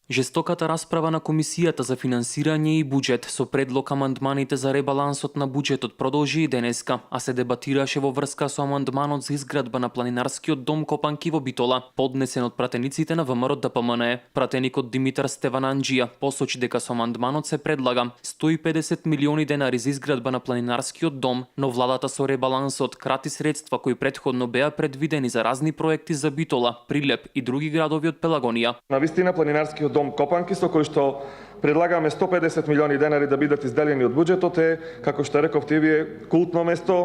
Жестоката расправа на Комисијата за финансирање и буџет со предлог амандманите за ребалансот на буџетот продолжи и денеска, а се дебатираше во врска со амандманот за изградба на планинарскиот дом Копанки во Битола, поднесен од пратениците на ВМРО ДПМНЕ. Пратеникот Димитар Стевананџија посочи дека со амандманот се предлага 150 милиони денари за изградба на планинарскиот дом, но владата со ребалансот крати средства кои претходно беа предвидени за разни проекти за Битола, Прилеп и други градови од Пелагонија. На вистина планинарскиот дом Копанки, со кој што предлагаме 150 милиони денари да бидат изделени од буџетот, е, како што рековте вие, култно место,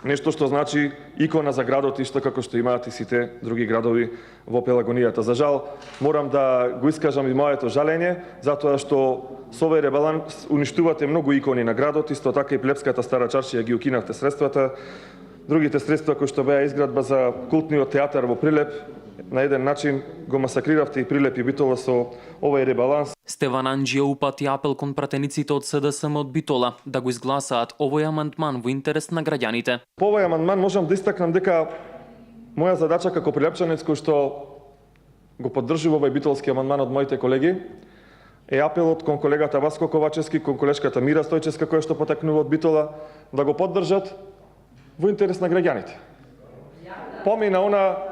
нешто што значи икона за градот, исто како што имаат и сите други градови во Пелагонијата. За жал, морам да го искажам и моето жалење, затоа што со овој ребаланс уништувате многу икони на градот, исто така и плебската стара чаршија ги укинавте средствата. Другите средства кои што беа изградба за култниот театар во Прилеп, на еден начин го масакриравте и Прилеп и Битола со овој ребаланс. Стевананџија упати апел кон пратениците од СДСМ од Битола да го изгласаат овој амандман во интерес на граѓаните. По овој амандман можам да истакнам дека моја задача како прилепчанец кој што го поддржува овој битолски амандман од моите колеги е апелот кон колегата Васко Ковачевски, кон колешката Мира Стојчевска која што потекнува од Битола да го поддржат во интерес на граѓаните. Помина она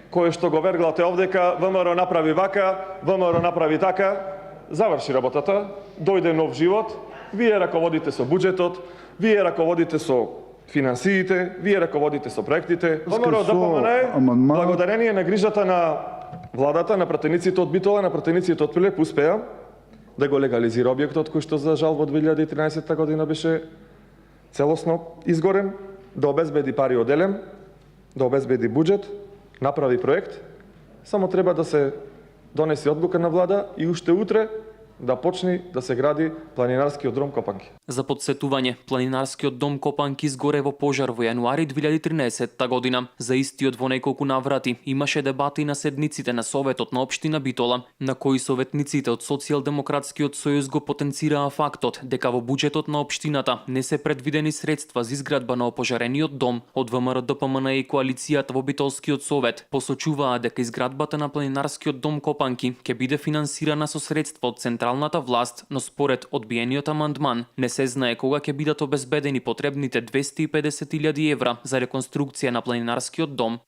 кој што го верглате овдека, ВМРО направи вака, ВМРО направи така, заврши работата, дојде нов живот, вие раководите со буџетот, вие раководите со финансиите, вие раководите со проектите. ВМРО ДПМНЕ, благодарение на грижата на владата, на пратениците од Битола, на пратениците од Прилеп, успеа да го легализира објектот кој што за жал во 2013 година беше целосно изгорен, да обезбеди пари од Елем, да обезбеди буџет, направи проект, само треба да се донесе одлука на влада и уште утре да почне да се гради планинарскиот дом Копанки. За подсетување, планинарскиот дом Копанки изгоре во пожар во јануари 2013 година. За истиот во неколку наврати имаше дебати на седниците на Советот на општина Битола, на кои советниците од Социјалдемократскиот сојуз го потенцираа фактот дека во буџетот на општината не се предвидени средства за изградба на опожарениот дом. Од ВМРО ДПМН и коалицијата во Битолскиот совет посочуваа дека изградбата на планинарскиот дом Копанки ќе биде финансирана со средства од централната власт, но според одбиениот амандман не се знае кога ќе бидат обезбедени потребните 250.000 евра за реконструкција на планинарскиот дом.